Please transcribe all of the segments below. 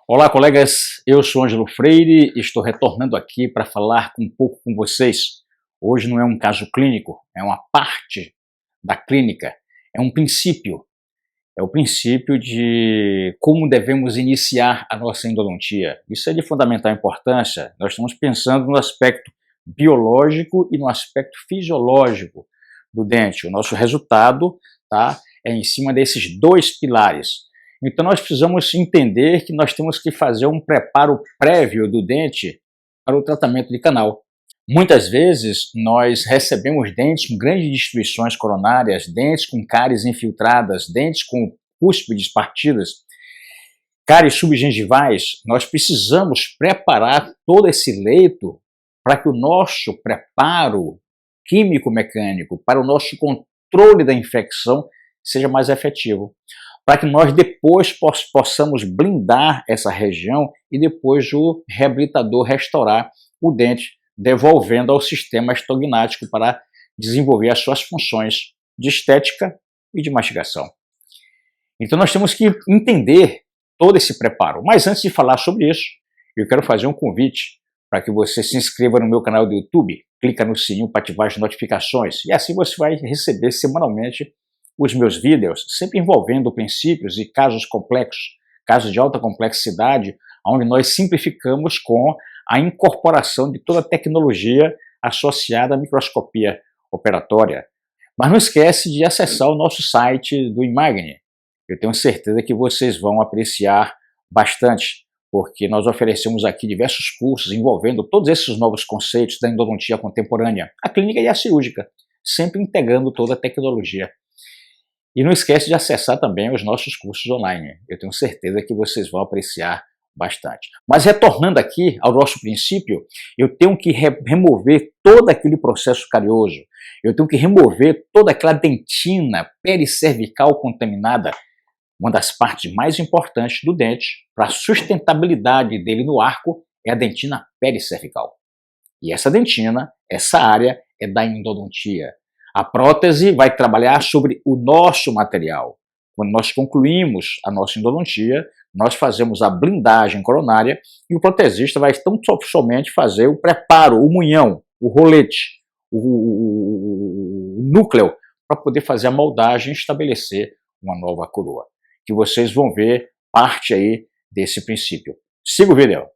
Olá, colegas. Eu sou Ângelo Freire e estou retornando aqui para falar um pouco com vocês. Hoje não é um caso clínico, é uma parte da clínica, é um princípio. É o princípio de como devemos iniciar a nossa endodontia. Isso é de fundamental importância. Nós estamos pensando no aspecto biológico e no aspecto fisiológico do dente. O nosso resultado, tá, é em cima desses dois pilares. Então nós precisamos entender que nós temos que fazer um preparo prévio do dente para o tratamento de canal. Muitas vezes nós recebemos dentes com grandes destruições coronárias, dentes com cáries infiltradas, dentes com cúspides partidas, cáries subgengivais. Nós precisamos preparar todo esse leito para que o nosso preparo químico-mecânico, para o nosso controle da infecção seja mais efetivo, para que nós depois possamos blindar essa região e depois o reabilitador restaurar o dente, devolvendo ao sistema estognático para desenvolver as suas funções de estética e de mastigação. Então nós temos que entender todo esse preparo. Mas antes de falar sobre isso, eu quero fazer um convite para que você se inscreva no meu canal do YouTube, clica no sininho para ativar as notificações e assim você vai receber semanalmente os meus vídeos, sempre envolvendo princípios e casos complexos, casos de alta complexidade, onde nós simplificamos com a incorporação de toda a tecnologia associada à microscopia operatória. Mas não esquece de acessar o nosso site do Imagine. Eu tenho certeza que vocês vão apreciar bastante, porque nós oferecemos aqui diversos cursos envolvendo todos esses novos conceitos da endodontia contemporânea, a clínica e a cirúrgica, sempre integrando toda a tecnologia. E não esquece de acessar também os nossos cursos online. Eu tenho certeza que vocês vão apreciar bastante. Mas retornando aqui ao nosso princípio, eu tenho que remover todo aquele processo carioso, eu tenho que remover toda aquela dentina pericervical contaminada, uma das partes mais importantes do dente para a sustentabilidade dele no arco é a dentina pericervical. E essa dentina, essa área é da endodontia. A prótese vai trabalhar sobre o nosso material. Quando nós concluímos a nossa endodontia, nós fazemos a blindagem coronária e o protesista vai tão somente fazer o preparo, o munhão, o rolete, o núcleo, para poder fazer a moldagem e estabelecer uma nova coroa. Que vocês vão ver parte aí desse princípio. Siga o vídeo.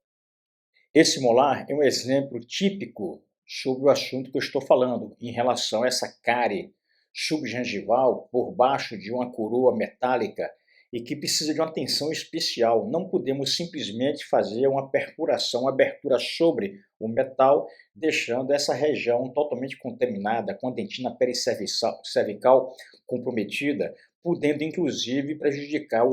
Esse molar é um exemplo típico sobre o assunto que eu estou falando, em relação a essa cárie subgengival por baixo de uma coroa metálica e que precisa de uma atenção especial. Não podemos simplesmente fazer uma perfuração, uma abertura sobre o metal, deixando essa região totalmente contaminada, com a dentina pericervical comprometida, podendo inclusive prejudicar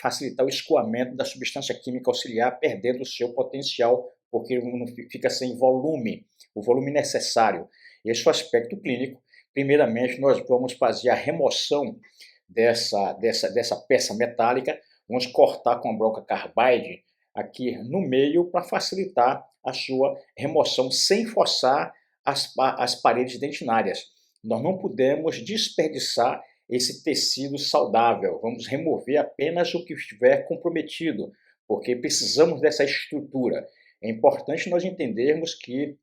facilitar o escoamento da substância química auxiliar, perdendo o seu potencial, porque não fica sem volume, o volume necessário. Esse é o aspecto clínico. Primeiramente, nós vamos fazer a remoção dessa peça metálica, vamos cortar com a broca carbide aqui no meio para facilitar a sua remoção sem forçar as paredes dentinárias. Nós não podemos desperdiçar esse tecido saudável, vamos remover apenas o que estiver comprometido, porque precisamos dessa estrutura. É importante nós entendermos que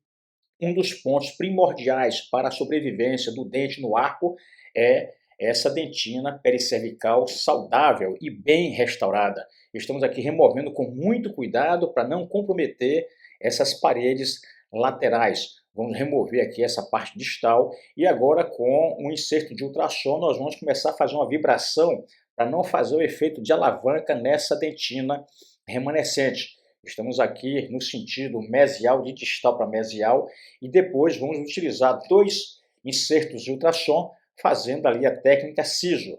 um dos pontos primordiais para a sobrevivência do dente no arco é essa dentina pericervical saudável e bem restaurada. Estamos aqui removendo com muito cuidado para não comprometer essas paredes laterais. Vamos remover aqui essa parte distal e agora com um inserto de ultrassom nós vamos começar a fazer uma vibração para não fazer o efeito de alavanca nessa dentina remanescente. Estamos aqui no sentido mesial, de distal para mesial, e depois vamos utilizar dois insertos de ultrassom, fazendo ali a técnica siso,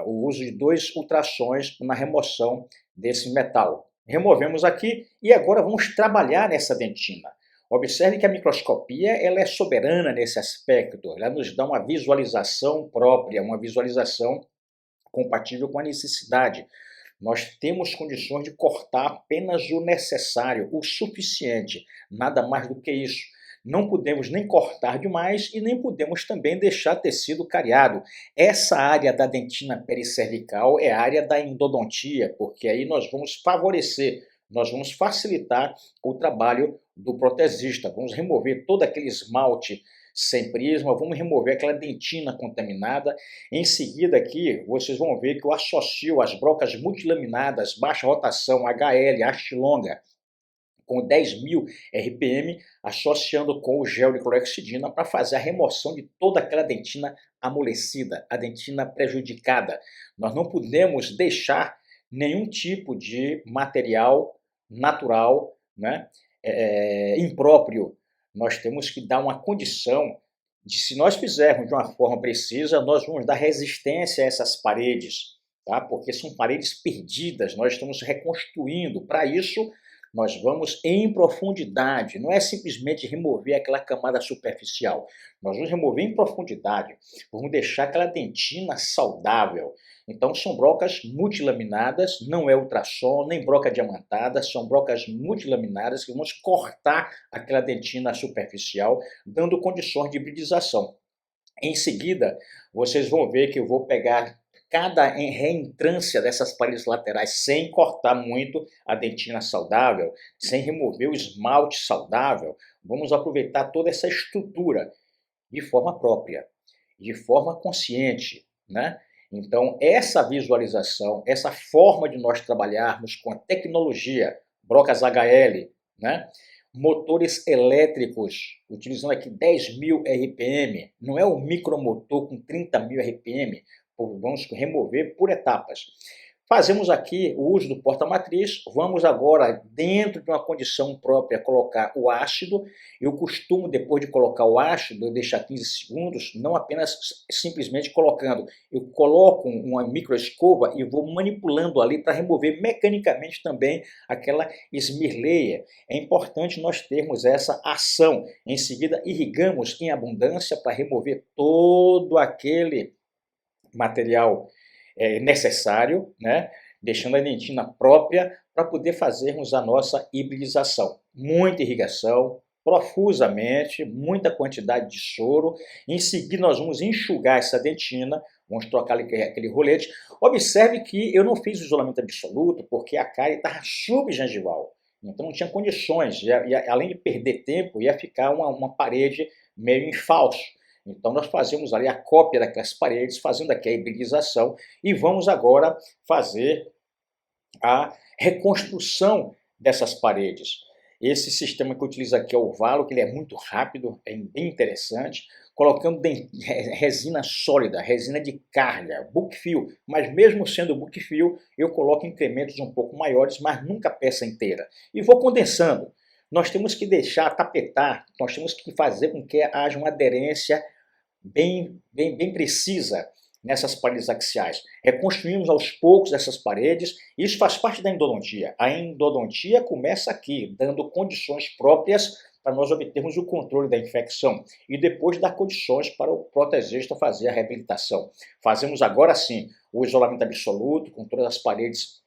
o uso de dois ultrassons na remoção desse metal. Removemos aqui e agora vamos trabalhar nessa dentina. Observe que a microscopia ela é soberana nesse aspecto, ela nos dá uma visualização própria, uma visualização compatível com a necessidade. Nós temos condições de cortar apenas o necessário, o suficiente, nada mais do que isso. não podemos nem cortar demais e nem podemos também deixar tecido cariado. Essa área da dentina pericervical é a área da endodontia, porque aí nós vamos favorecer, nós vamos facilitar o trabalho do protesista. Vamos remover todo aquele esmalte sem prisma, vamos remover aquela dentina contaminada. Em seguida aqui, vocês vão ver que eu associo as brocas multilaminadas, baixa rotação, HL, haste longa, com 10.000 RPM, associando com o gel de clorexidina para fazer a remoção de toda aquela dentina amolecida, a dentina prejudicada. Nós não podemos deixar nenhum tipo de material natural, né, impróprio. Nós temos que dar uma condição de, se nós fizermos de uma forma precisa, nós vamos dar resistência a essas paredes, tá? Porque são paredes perdidas, nós estamos reconstruindo. Para isso, nós vamos em profundidade, não é simplesmente remover aquela camada superficial. Nós vamos remover em profundidade, vamos deixar aquela dentina saudável. Então são brocas multilaminadas, não é ultrassom, nem broca diamantada, são brocas multilaminadas que vamos cortar aquela dentina superficial, dando condições de hibridização. Em seguida, vocês vão ver que eu vou pegar cada reentrância dessas paredes laterais sem cortar muito a dentina saudável, sem remover o esmalte saudável. Vamos aproveitar toda essa estrutura de forma própria, de forma consciente, né? Então, essa visualização, essa forma de nós trabalharmos com a tecnologia, brocas HL, né? Motores elétricos, utilizando aqui 10.000 RPM, não é um micromotor com 30.000 RPM, vamos remover por etapas. Fazemos aqui o uso do porta-matriz, vamos agora, dentro de uma condição própria, colocar o ácido. Eu costumo, depois de colocar o ácido, deixar 15 segundos, não apenas simplesmente colocando. Eu coloco uma microescova e vou manipulando ali para remover mecanicamente também aquela esmirleia. É importante nós termos essa ação. Em seguida, irrigamos em abundância para remover todo aquele material necessário, né? Deixando a dentina própria para poder fazermos a nossa hibridização. Muita irrigação, profusamente, muita quantidade de soro. Em seguida nós vamos enxugar essa dentina, vamos trocar aquele rolete. Observe que eu não fiz o isolamento absoluto porque a cárie estava subgengival. Então não tinha condições, além de perder tempo, ia ficar uma parede meio em falso. Então nós fazemos ali a cópia daquelas paredes, fazendo aqui a hibridização, e vamos agora fazer a reconstrução dessas paredes. Esse sistema que eu utilizo aqui é o Valo, que ele é muito rápido, é bem interessante, colocando resina sólida, resina de carga, book fill, mas mesmo sendo book fill, eu coloco incrementos um pouco maiores, mas nunca peça inteira. E vou condensando. Nós temos que deixar tapetar, nós temos que fazer com que haja uma aderência bem precisa nessas paredes axiais. Reconstruímos aos poucos essas paredes, isso faz parte da endodontia. A endodontia começa aqui, dando condições próprias para nós obtermos o controle da infecção e depois dar condições para o protesista fazer a reabilitação. Fazemos agora sim o isolamento absoluto, com todas as paredes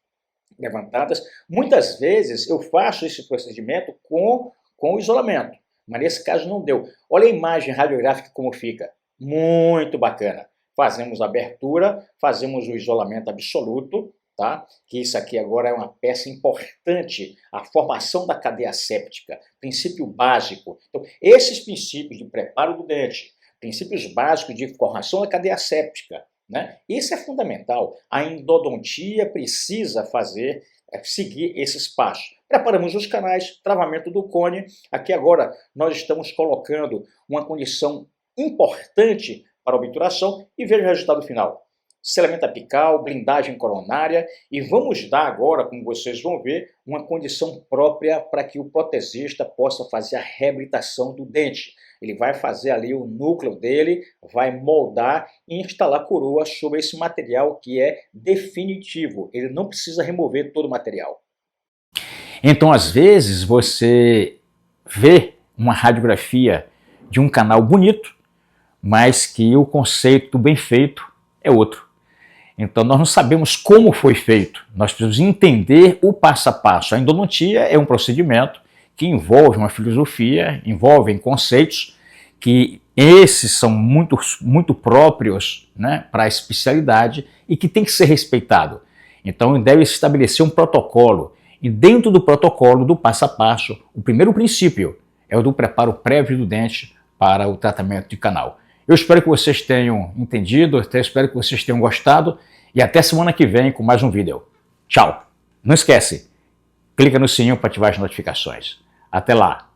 levantadas. Muitas vezes eu faço esse procedimento com o isolamento, mas nesse caso não deu. Olha a imagem radiográfica como fica. Muito bacana. Fazemos a abertura, fazemos o isolamento absoluto, tá? Que isso aqui agora é uma peça importante, a formação da cadeia séptica, princípio básico. Então, esses princípios de preparo do dente, princípios básicos de formação da cadeia séptica, né? Isso é fundamental. A endodontia precisa seguir esses passos. Preparamos os canais, travamento do cone. Aqui agora nós estamos colocando uma condição importante para a obturação e veja o resultado final. Selamento apical, blindagem coronária, e vamos dar agora, como vocês vão ver, uma condição própria para que o protesista possa fazer a reabilitação do dente. Ele vai fazer ali o núcleo dele, vai moldar e instalar coroa sobre esse material que é definitivo. Ele não precisa remover todo o material. Então, às vezes, você vê uma radiografia de um canal bonito, mas que o conceito bem feito é outro. Então nós não sabemos como foi feito, nós precisamos entender o passo a passo. A endodontia é um procedimento que envolve uma filosofia, envolvem conceitos que esses são muito próprios, né, para a especialidade e que tem que ser respeitado. Então deve se estabelecer um protocolo e dentro do protocolo, do passo a passo, o primeiro princípio é o do preparo prévio do dente para o tratamento de canal. Eu espero que vocês tenham entendido, espero que vocês tenham gostado e até semana que vem com mais um vídeo. Tchau! Não esquece, clica no sininho para ativar as notificações. Até lá!